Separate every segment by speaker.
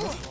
Speaker 1: What's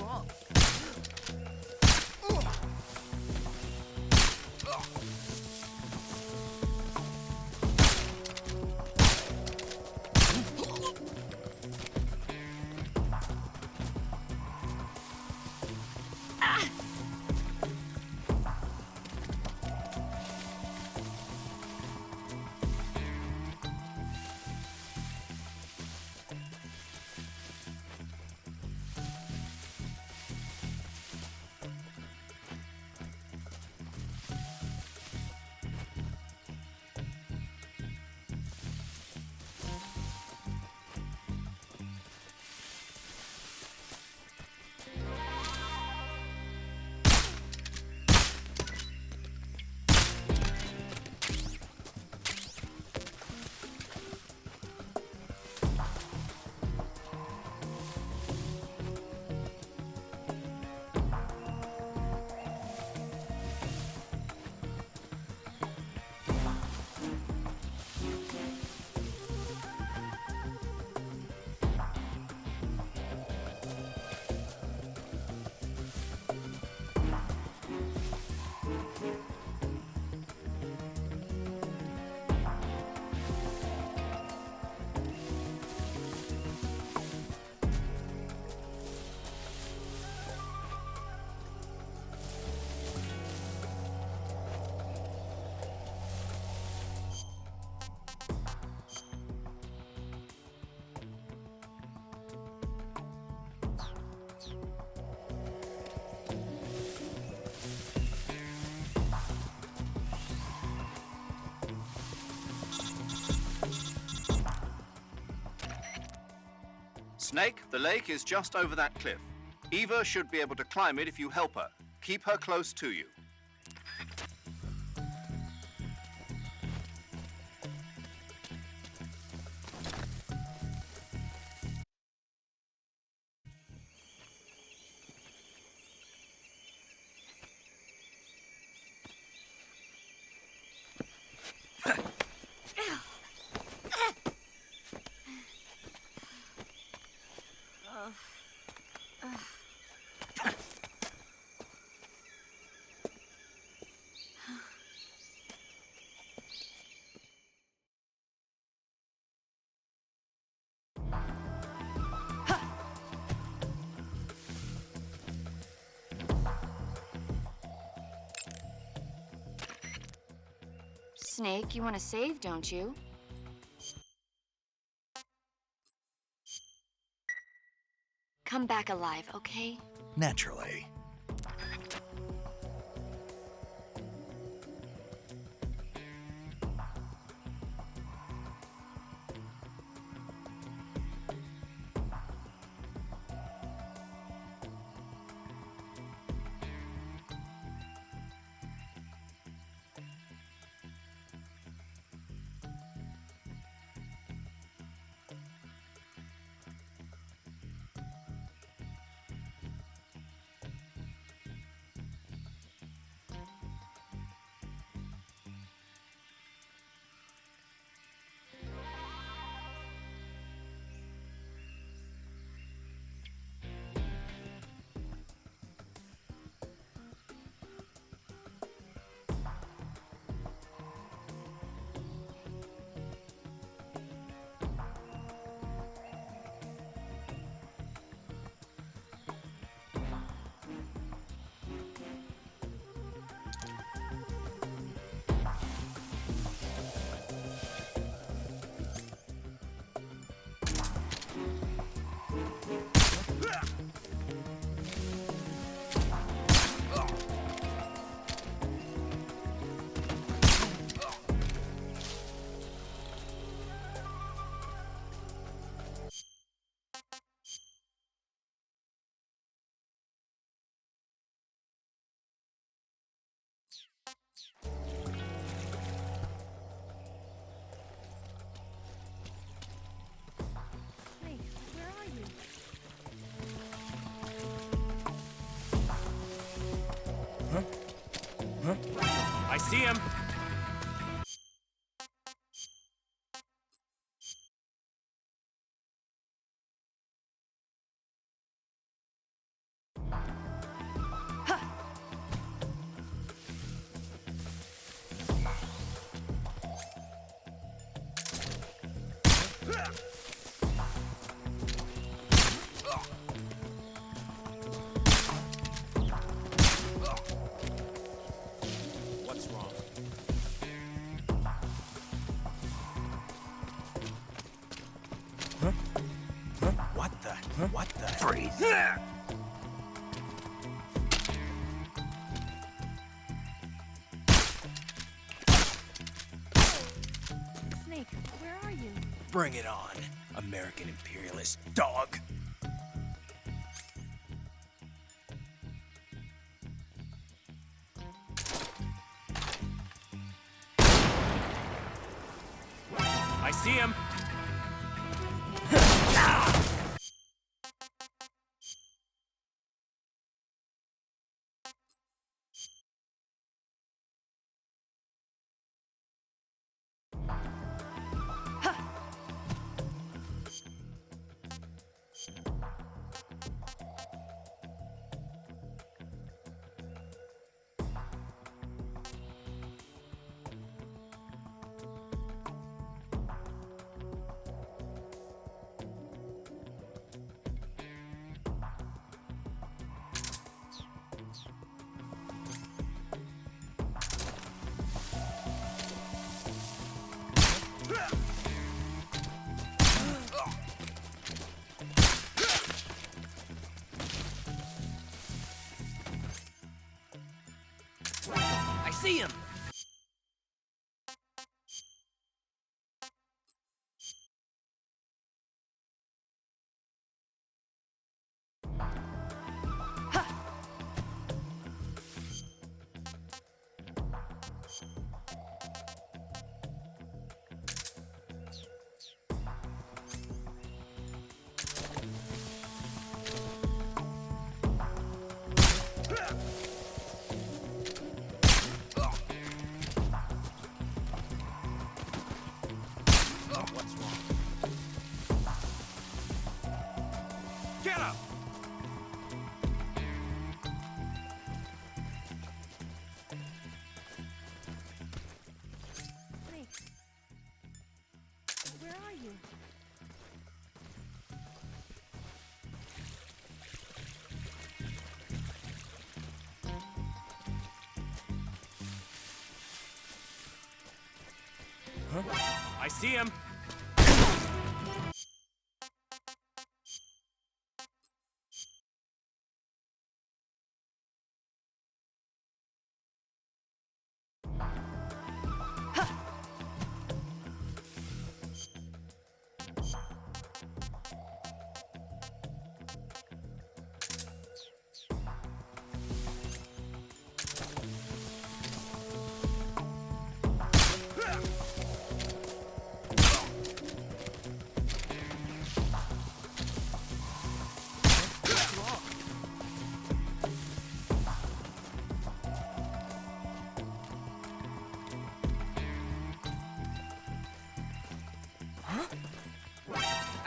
Speaker 1: wrong?
Speaker 2: Snake, the lake is just over that cliff. Eva should be able to climb it if you help her. Keep her close to you.
Speaker 3: Snake, you want to save, don't you? come back alive, okay?
Speaker 1: Naturally.
Speaker 3: Snake, where are you?
Speaker 4: I see him. What's wrong?
Speaker 1: What the?
Speaker 4: Freeze.
Speaker 3: Snake, where are you?
Speaker 1: Bring it on, American imperialist dog.
Speaker 4: I see him.
Speaker 1: I see him.
Speaker 4: What's wrong? Get up!
Speaker 3: Snake, where are you?
Speaker 4: I see him.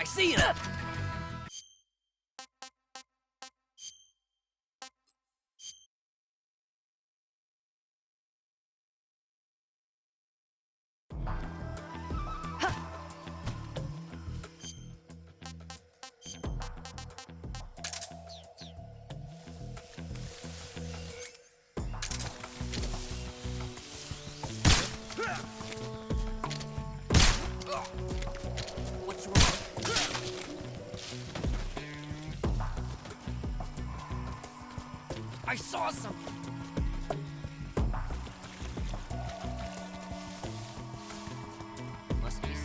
Speaker 1: see him!
Speaker 5: What's wrong? I saw something. Must be serious.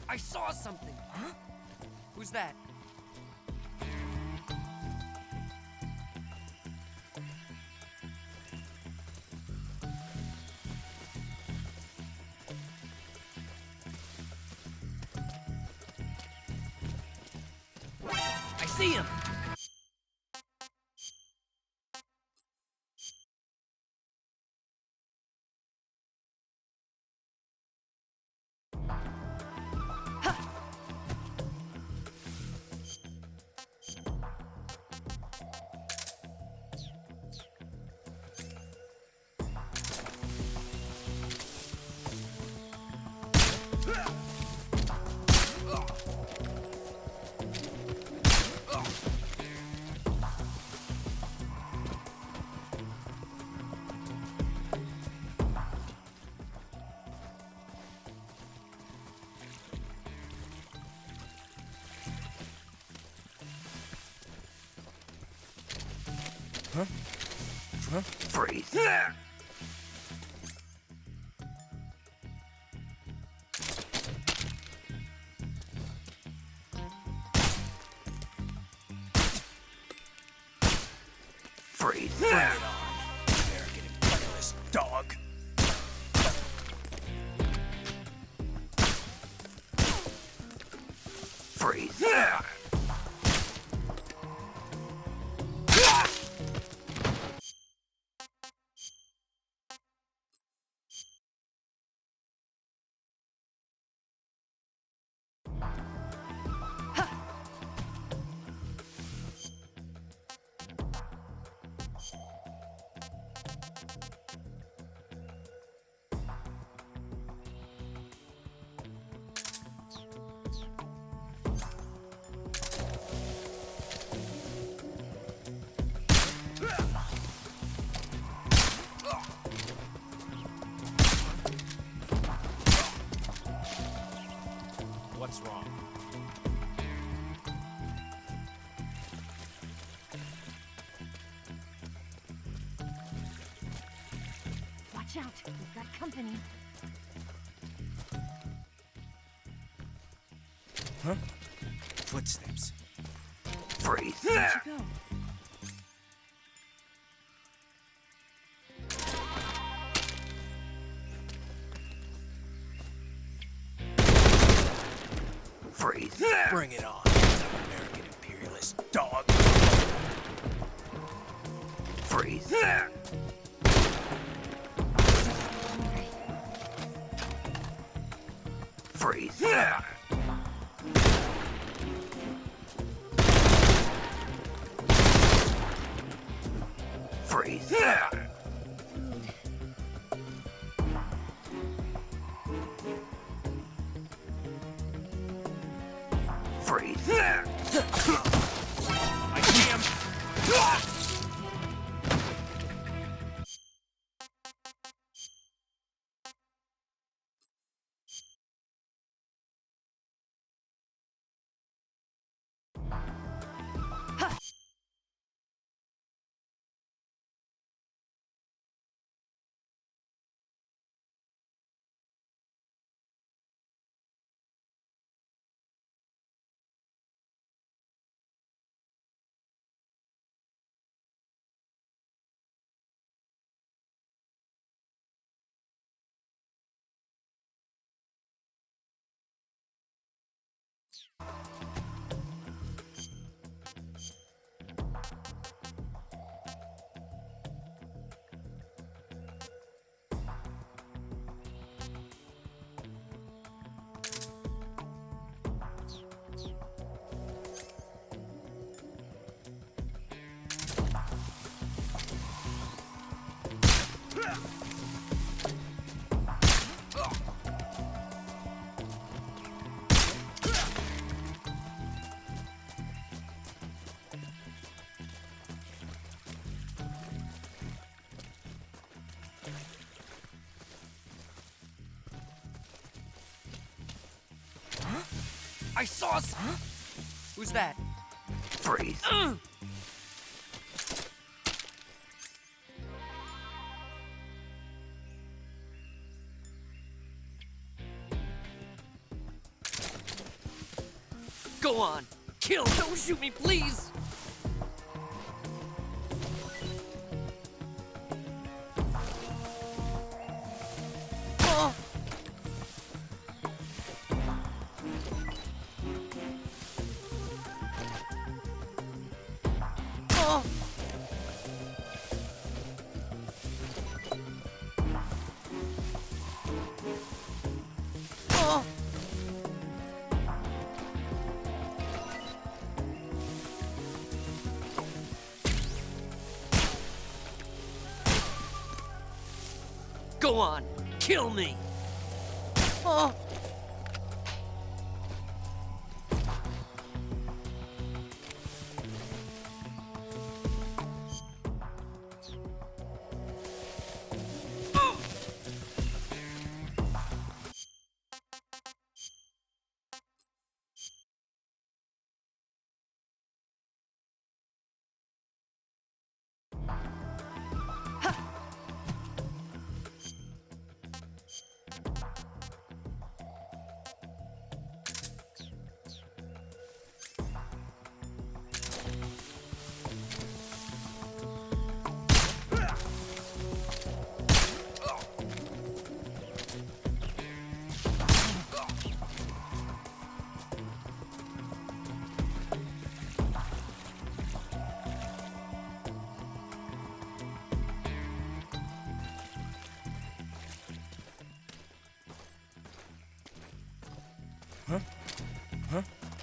Speaker 5: I saw something. Huh? Who's that?
Speaker 1: I see him!
Speaker 4: Huh? Huh?
Speaker 1: Freeze! Freeze! Bring it on, American imperialist dog! Freeze!
Speaker 4: What's wrong?
Speaker 3: Watch out. We've got company.
Speaker 4: Huh? Footsteps.
Speaker 1: Freeze!
Speaker 3: Where'd you go?
Speaker 1: Freeze.
Speaker 4: Bring it on, American imperialist dog.
Speaker 1: Freeze. Freeze. Freeze. Freeze.
Speaker 4: I see him.
Speaker 5: I saw some. Huh? Who's that?
Speaker 1: Freeze.
Speaker 5: Go on. Kill. Don't shoot me, please. Oh. Oh. Oh. Go on, kill me! Oh.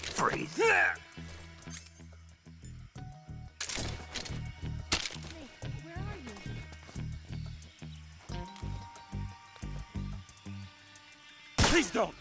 Speaker 1: Freeze.
Speaker 3: Where are you?
Speaker 4: Please don't.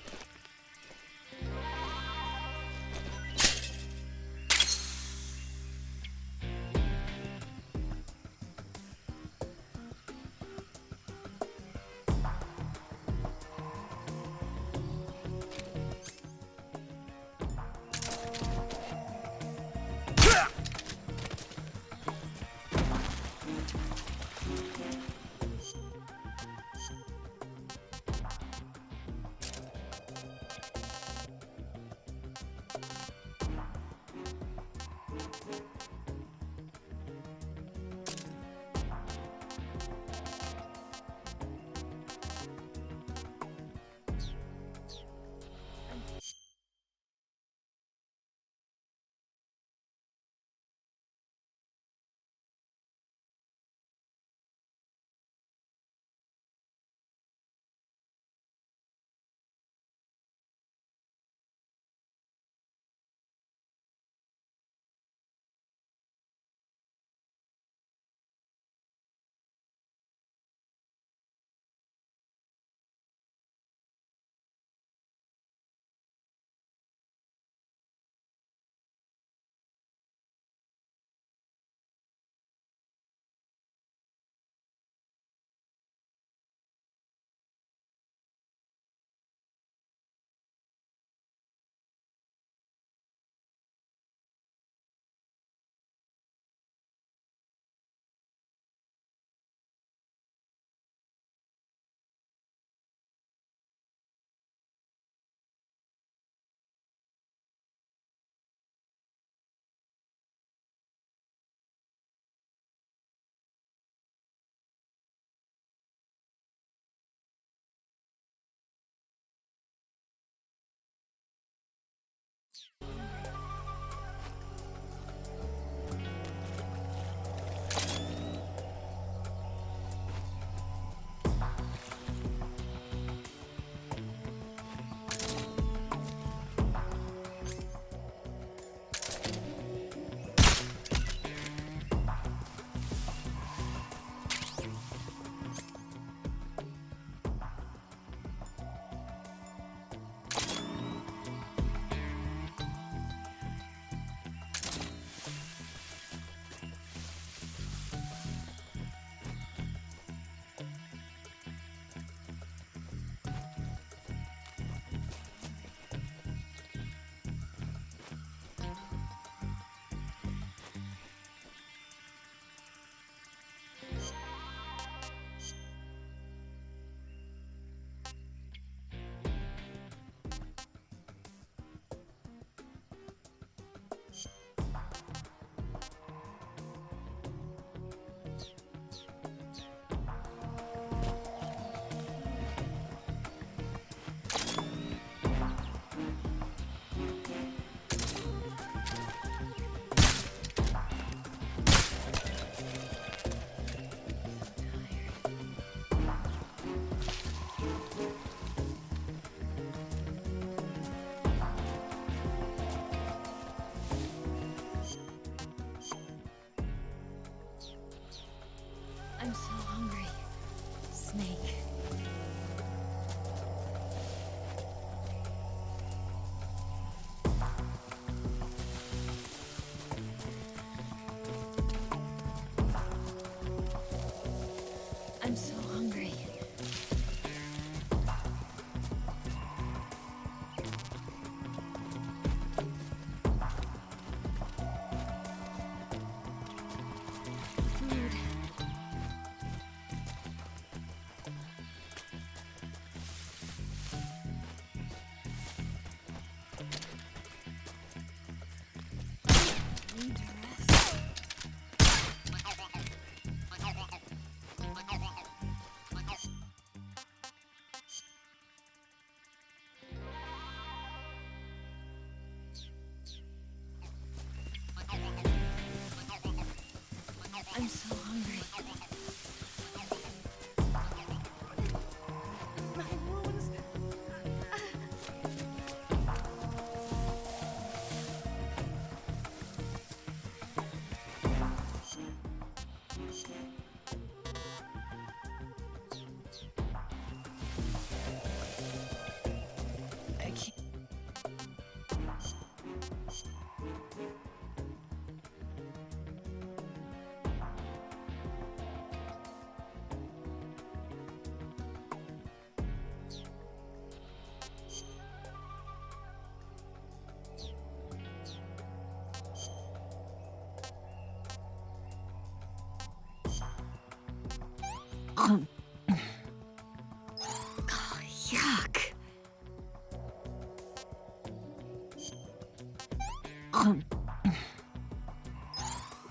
Speaker 3: What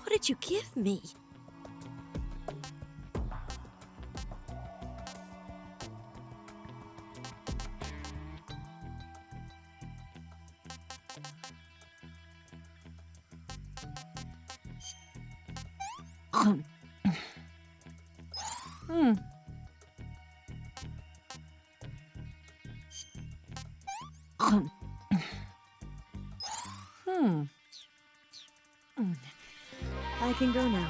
Speaker 3: did you give me? I can go now.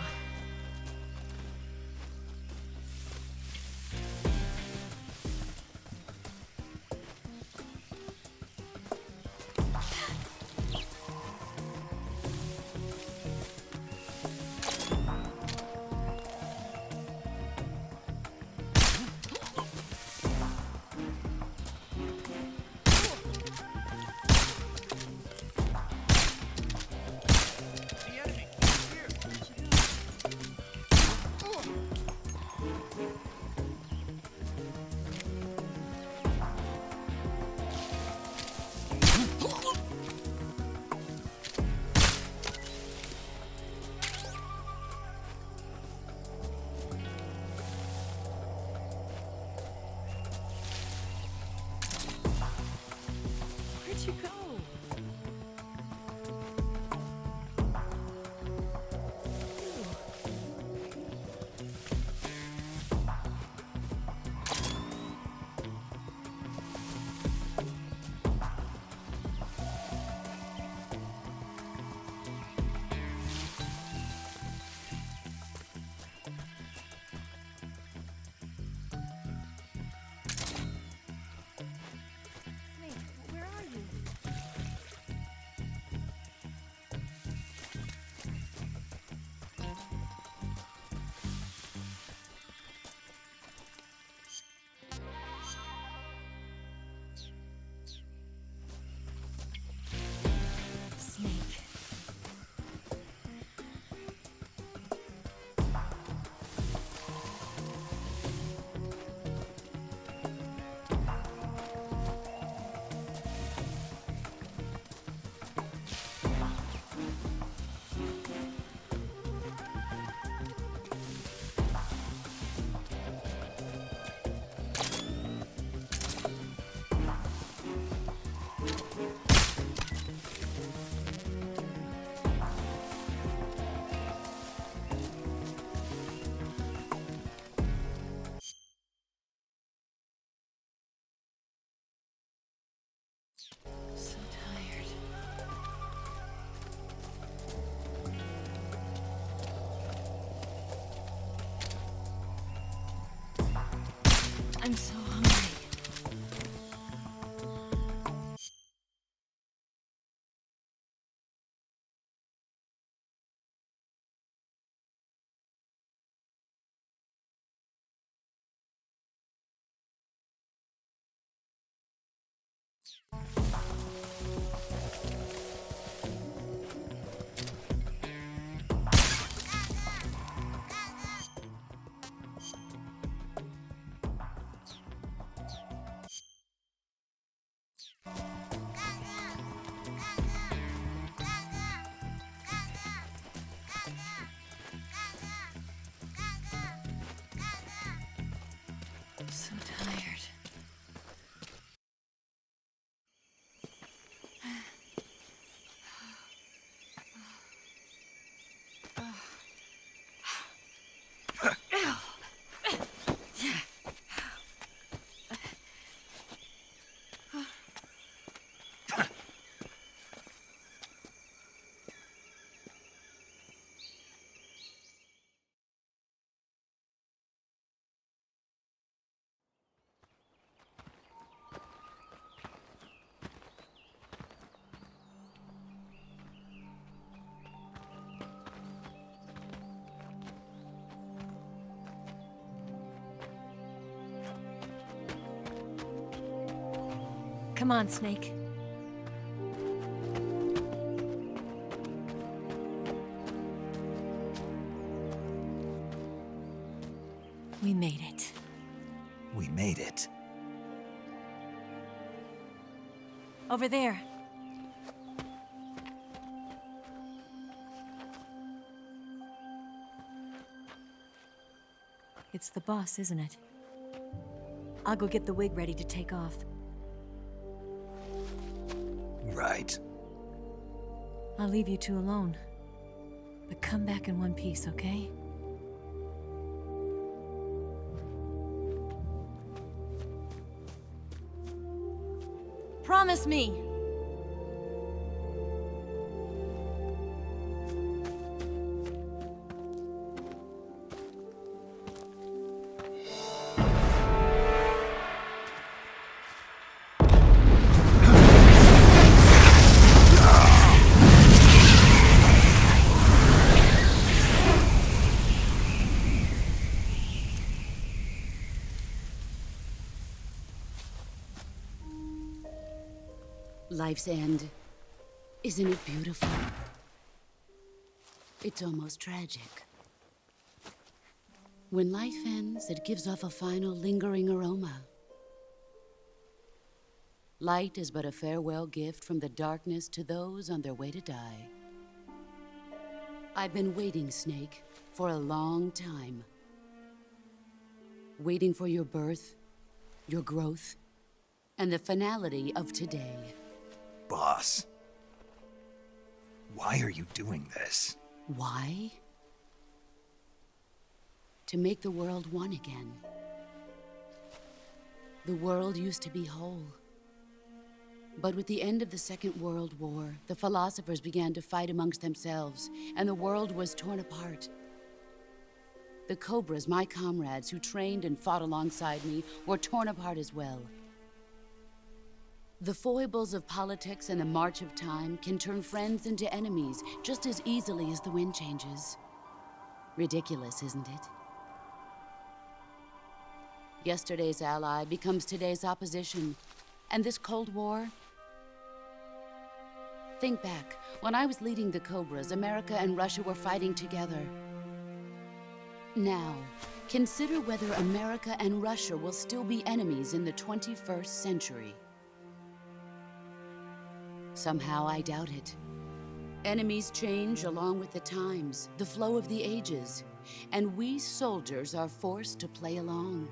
Speaker 3: Where'd you go? Snake, where are you? Snake. So tired. I'm so hungry. So tired. Come on, Snake. We made it.
Speaker 4: We made it.
Speaker 3: Over there. It's the boss, isn't it? I'll go get the wig ready to take off.
Speaker 4: Right.
Speaker 3: I'll leave you two alone. But come back in one piece, okay? Promise me!
Speaker 6: Life's end. Isn't it beautiful? It's almost tragic. When life ends, it gives off a final lingering aroma. Light is but a farewell gift from the darkness to those on their way to die. I've been waiting, Snake, for a long time. Waiting for your birth, your growth, and the finality of today.
Speaker 4: Boss. Why are you doing this?
Speaker 6: Why? To make the world one again. The world used to be whole. But with the end of the Second World War, the philosophers began to fight amongst themselves, and the world was torn apart. The Cobras, my comrades who trained and fought alongside me, were torn apart as well. The foibles of politics and the march of time can turn friends into enemies just as easily as the wind changes. Ridiculous, isn't it? Yesterday's ally becomes today's opposition, and this Cold War? Think back. When I was leading the Cobras, America and Russia were fighting together. Now, consider whether America and Russia will still be enemies in the 21st century. Somehow I doubt it. Enemies change along with the times, the flow of the ages, and we soldiers are forced to play along.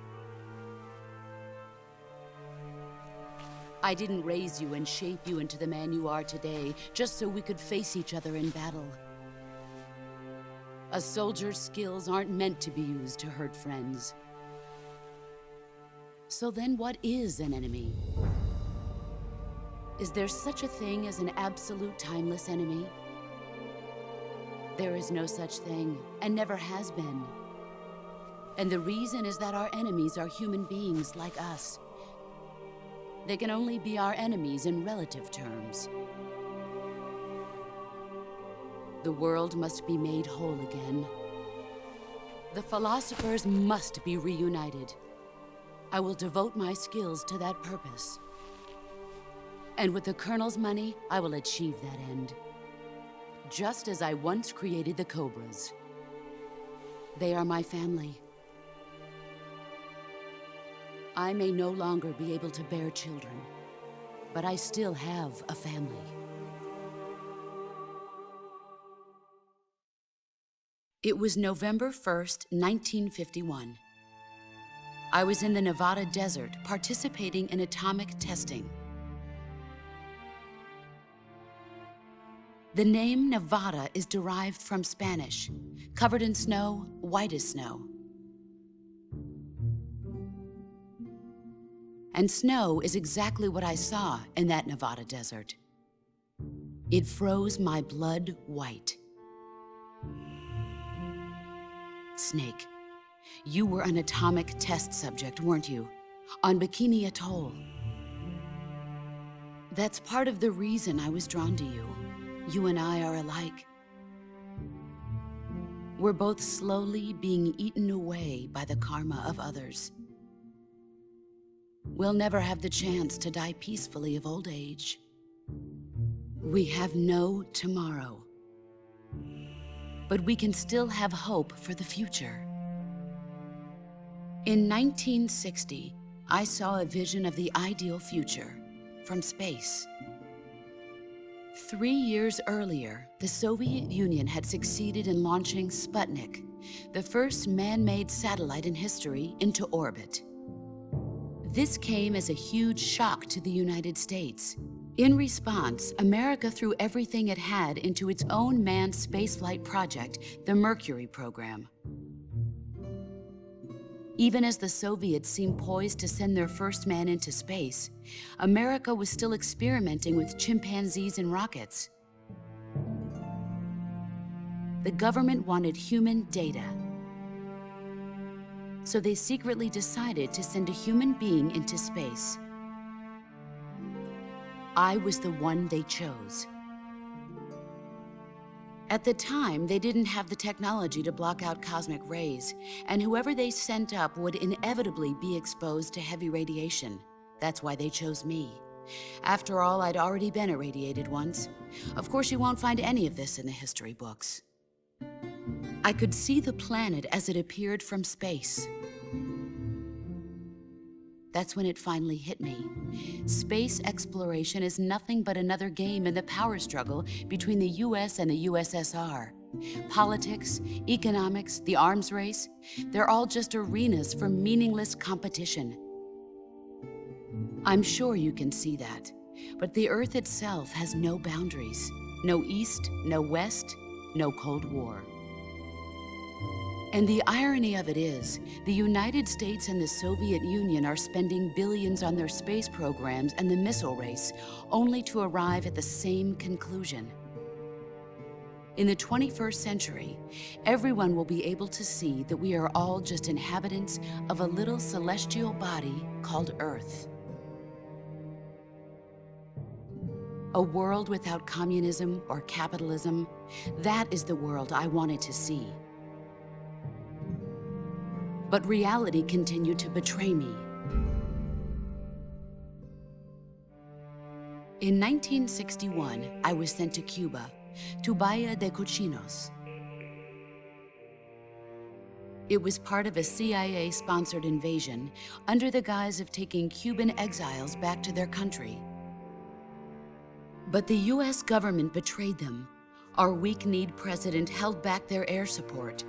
Speaker 6: I didn't raise you and shape you into the man you are today just so we could face each other in battle. A soldier's skills aren't meant to be used to hurt friends. So then what is an enemy? Is there such a thing as an absolute timeless enemy? There is no such thing, and never has been. And the reason is that our enemies are human beings like us. They can only be our enemies in relative terms. The world must be made whole again. The philosophers must be reunited. I will devote my skills to that purpose. And with the Colonel's money, I will achieve that end. Just as I once created the Cobras. They are my family. I may no longer be able to bear children, but I still have a family. It was November 1st, 1951. I was in the Nevada desert participating in atomic testing. The name Nevada is derived from Spanish, covered in snow, white as snow. And snow is exactly what I saw in that Nevada desert. It froze my blood white. Snake, you were an atomic test subject, weren't you? On Bikini Atoll. That's part of the reason I was drawn to you. You and I are alike. We're both slowly being eaten away by the karma of others. We'll never have the chance to die peacefully of old age. We have no tomorrow. But we can still have hope for the future. In 1960, I saw a vision of the ideal future from space. 3 years earlier, the Soviet Union had succeeded in launching Sputnik, the first man-made satellite in history into orbit. This came as a huge shock to the United States. In response, America threw everything it had into its own manned spaceflight project, the Mercury program. Even as the Soviets seemed poised to send their first man into space, America was still experimenting with chimpanzees and rockets. The government wanted human data, so they secretly decided to send a human being into space. I was the one they chose. At the time, they didn't have the technology to block out cosmic rays, and whoever they sent up would inevitably be exposed to heavy radiation. That's why they chose me. After all, I'd already been irradiated once. Of course, you won't find any of this in the history books. I could see the planet as it appeared from space. That's when it finally hit me. Space exploration is nothing but another game in the power struggle between the US and the USSR. Politics, economics, the arms race, they're all just arenas for meaningless competition. I'm sure you can see that, but the Earth itself has no boundaries. No East, no West, no Cold War. And the irony of it is, the United States and the Soviet Union are spending billions on their space programs and the missile race, only to arrive at the same conclusion. In the 21st century, everyone will be able to see that we are all just inhabitants of a little celestial body called Earth. A world without communism or capitalism, that is the world I wanted to see. But reality continued to betray me. In 1961, I was sent to Cuba, to Bahia de Cochinos. It was part of a CIA-sponsored invasion under the guise of taking Cuban exiles back to their country. But the US government betrayed them. Our weak-kneed president held back their air support.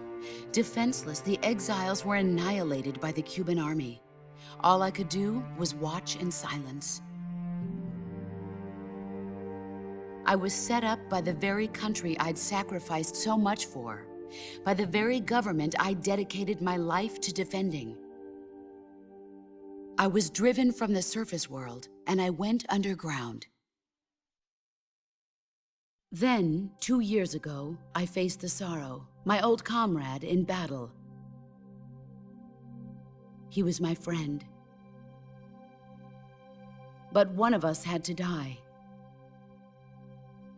Speaker 6: Defenseless, the exiles were annihilated by the Cuban army. All I could do was watch in silence. I was set up by the very country I'd sacrificed so much for, by the very government I dedicated my life to defending. I was driven from the surface world, and I went underground. Then, 2 years ago, I faced the sorrow, my old comrade in battle. He was my friend. But one of us had to die.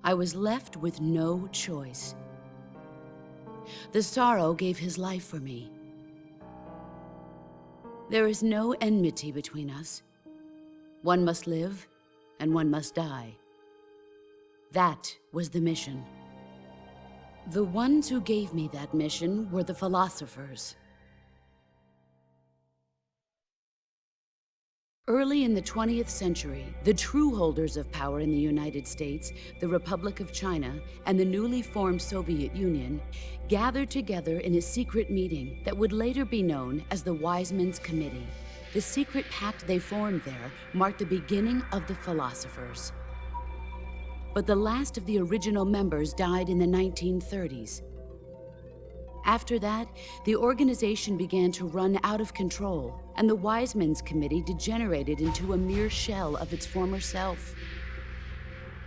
Speaker 6: I was left with no choice. The sorrow gave his life for me. There is no enmity between us. One must live, and one must die. That was the mission. The ones who gave me that mission were the philosophers. Early in the 20th century, the true holders of power in the United States, the Republic of China, and the newly formed Soviet Union gathered together in a secret meeting that would later be known as the Wise Men's Committee. The secret pact they formed there marked the beginning of the philosophers. But the last of the original members died in the 1930s. After that, the organization began to run out of control, and the Wise Men's Committee degenerated into a mere shell of its former self.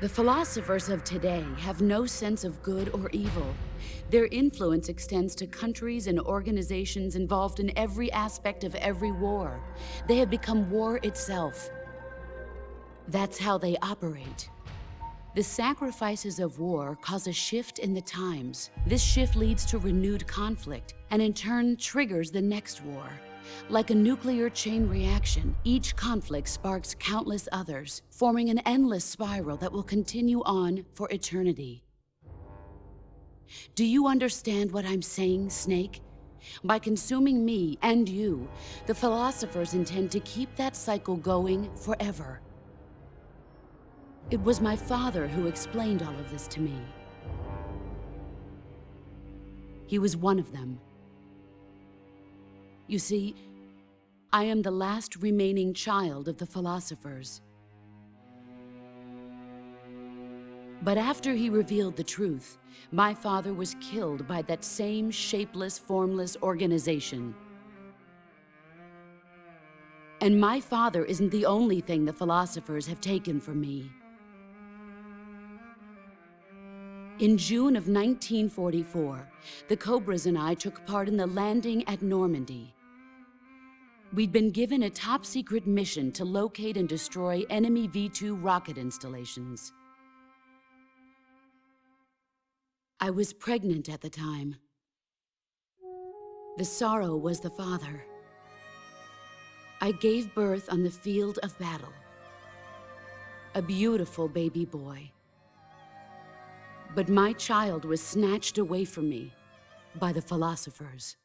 Speaker 6: The philosophers of today have no sense of good or evil. Their influence extends to countries and organizations involved in every aspect of every war. They have become war itself. That's how they operate. The sacrifices of war cause a shift in the times. This shift leads to renewed conflict, and in turn triggers the next war. Like a nuclear chain reaction, each conflict sparks countless others, forming an endless spiral that will continue on for eternity. Do you understand what I'm saying, Snake? By consuming me and you, the philosophers intend to keep that cycle going forever. It was my father who explained all of this to me. He was one of them. You see, I am the last remaining child of the philosophers. But after he revealed the truth, my father was killed by that same shapeless, formless organization. And my father isn't the only thing the philosophers have taken from me. In June of 1944, the Cobras and I took part in the landing at Normandy. We'd been given a top-secret mission to locate and destroy enemy V-2 rocket installations. I was pregnant at the time. The sorrow was the father. I gave birth on the field of battle. A beautiful baby boy. But my child was snatched away from me by the philosophers.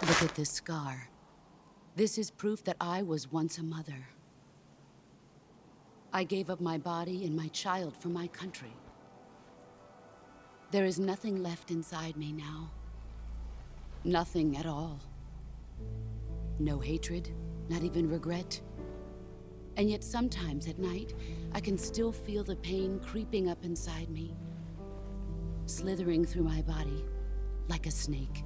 Speaker 6: Look at this scar. This is proof that I was once a mother. I gave up my body and my child for my country. There is nothing left inside me now. Nothing at all. No hatred, not even regret. And yet sometimes at night, I can still feel the pain creeping up inside me, slithering through my body like a snake.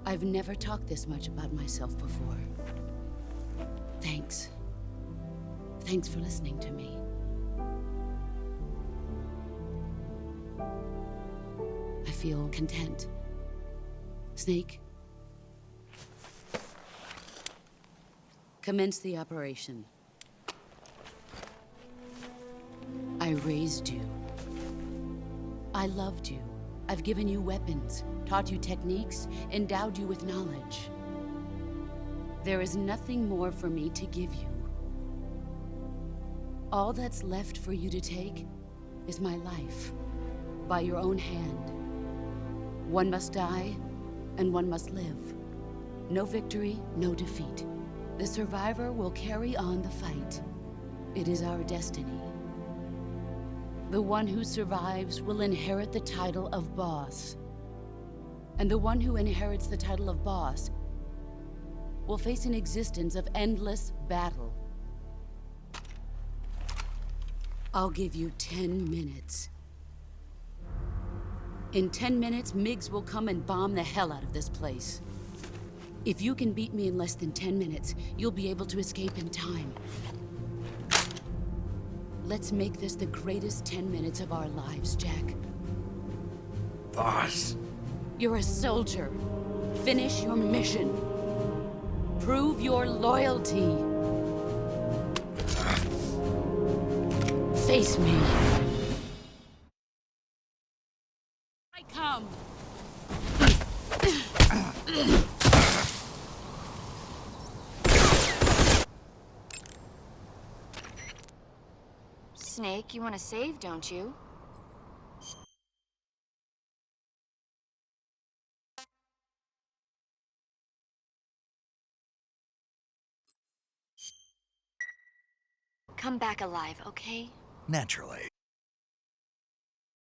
Speaker 6: I've never talked this much about myself before. Thanks. Thanks for listening to me. I feel content. Snake, commence the operation. I raised you. I loved you. I've given you weapons, taught you techniques, endowed you with knowledge. There is nothing more for me to give you. All that's left for you to take is my life, by your own hand. One must die, and one must live. No victory, no defeat. The survivor will carry on the fight. It is our destiny. The one who survives will inherit the title of boss. And the one who inherits the title of boss will face an existence of endless battle. I'll give you 10 minutes. In 10 minutes, MiGs will come and bomb the hell out of this place. If you can beat me in less than 10 minutes, you'll be able to escape in time. Let's make this the greatest 10 minutes of our lives, Jack.
Speaker 1: Boss.
Speaker 6: You're a soldier. Finish your mission. Prove your loyalty. Face me. I come.
Speaker 7: Snake, you want to save, don't you? Come back alive, okay?
Speaker 1: Naturally.